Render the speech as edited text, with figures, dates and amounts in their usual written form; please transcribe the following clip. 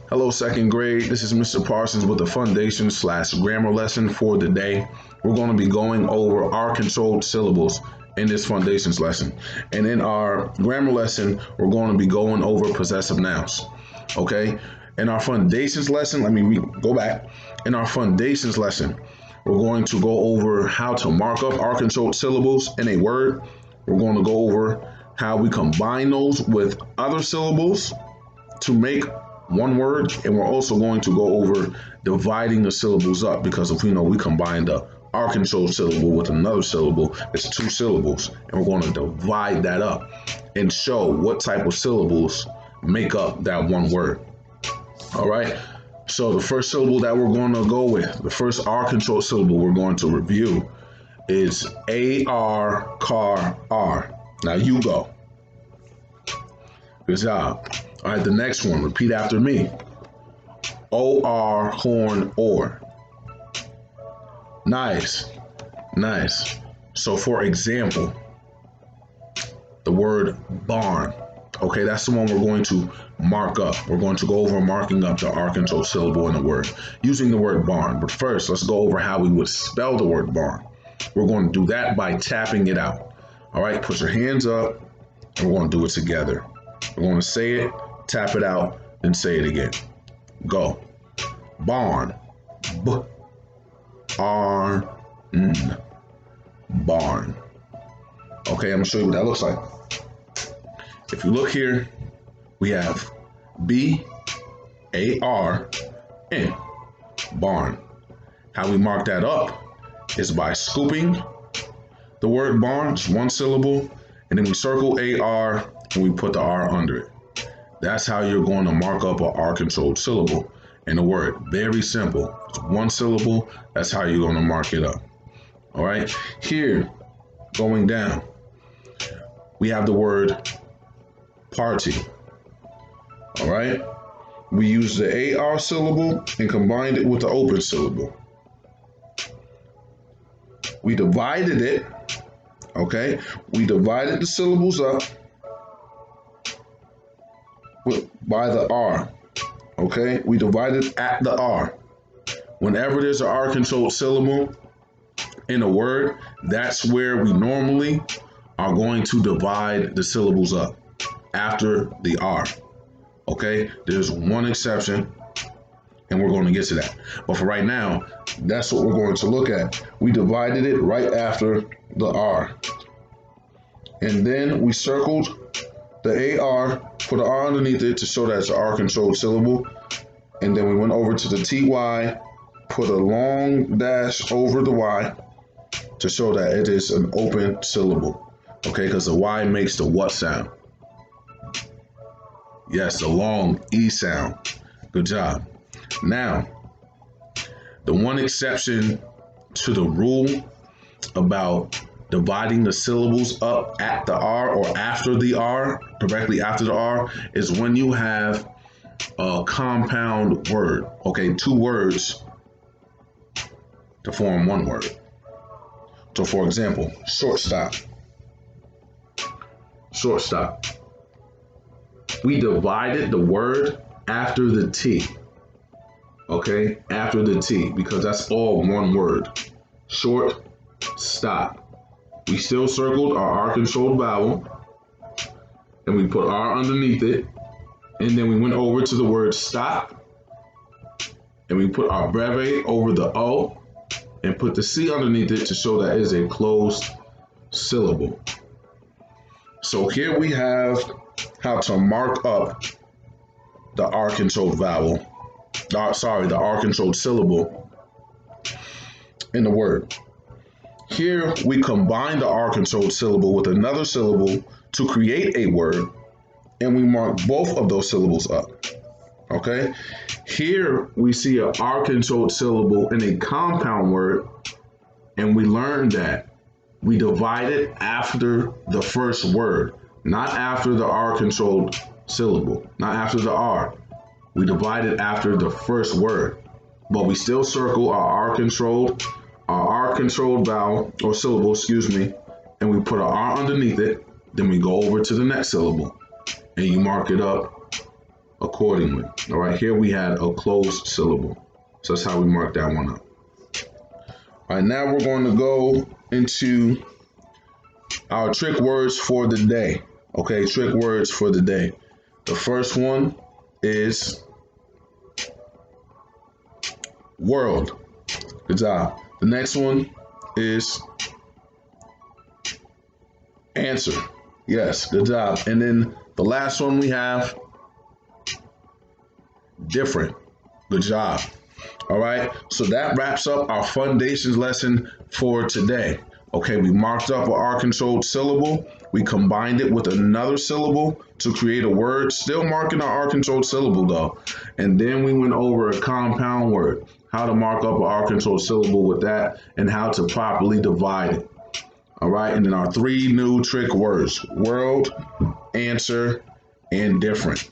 Hello, second grade. This is Mr. Parsons with the Fundations/grammar lesson for the day. We're going to be going over our controlled syllables in this Foundations lesson. And in our grammar lesson, we're going to be going over possessive nouns. Okay? In our Foundations lesson, go back. In our Foundations lesson, we're going to go over how to mark up our controlled syllables in a word. We're going to go over how we combine those with other syllables to make one word, and we're also going to go over dividing the syllables up, because if we combine the R controlled syllable with another syllable, it's two syllables, and we're going to divide that up and show what type of syllables make up that one word. All right, so the first syllable that we're going to go with, the first R controlled syllable we're going to review is AR, car, R. Now you go. Good job. All right, the next one, repeat after me. OR, horn, or. Nice, nice. So for example, the word barn. Okay, that's the one we're going to mark up. We're going to go over marking up the R controlled syllable in the word using the word barn. But first, let's go over how we would spell the word barn. We're going to do that by tapping it out. All right, put your hands up, and we're going to do it together. We're going to say it, tap it out, and say it again. Go. Barn. B-R-N. Barn. Okay, I'm going to show you what that looks like. If you look here, we have B-A-R-N. Barn. How we mark that up is by scooping the word barn, just one syllable, and then we circle A-R, and we put the R under it. That's how you're going to mark up an R controlled syllable in a word. Very simple. It's one syllable. That's how you're going to mark it up. All right. Here, going down, we have the word party. All right. We use the AR syllable and combined it with the open syllable. We divided it. Okay. We divided the syllables up by the R. Okay, we divided at the R. Whenever there's an R controlled syllable in a word, that's where we normally are going to divide the syllables up, after the R. Okay, there's one exception, and we're going to get to that. But for right now, that's what we're going to look at. We divided it right after the R. And then we circled the AR, put an R underneath it to show that it's an R controlled syllable. And then we went over to the TY, put a long dash over the Y to show that it is an open syllable. Okay, because the Y makes the what sound? Yes, the long E sound. Good job. Now, the one exception to the rule about dividing the syllables up at the R or after the R, directly after the R, is when you have a compound word. Okay, two words to form one word. So for example, shortstop. Shortstop. We divided the word after the T. Okay, after the T, because that's all one word. Short, stop. We still circled our R controlled vowel, and we put R underneath it, and then we went over to the word stop, and we put our breve over the O, and put the C underneath it to show that it is a closed syllable. So here we have how to mark up the R controlled vowel, the R controlled syllable in the word. Here we combine the R controlled syllable with another syllable to create a word, and we mark both of those syllables up. Okay? Here we see an R controlled syllable in a compound word, and we learn that we divide it after the first word, not after the R controlled syllable, not after the R. We divide it after the first word, but we still circle our R controlled vowel or syllable, and we put an R underneath it. Then we go over to the next syllable, and you mark it up accordingly. All right, here we had a closed syllable. So that's how we mark that one up. All right, now we're going to go into our trick words for the day. Okay, trick words for the day. The first one is world. Good job. The next one is answer. Yes, good job. And then the last one we have different. Good job. All right, so that wraps up our Fundations lesson for today. Okay, we marked up our controlled syllable. We combined it with another syllable to create a word, still marking our R controlled syllable though. And then we went over a compound word, how to mark up an R controlled syllable with that, and how to properly divide it. All right, and then our three new trick words: world, answer, and different.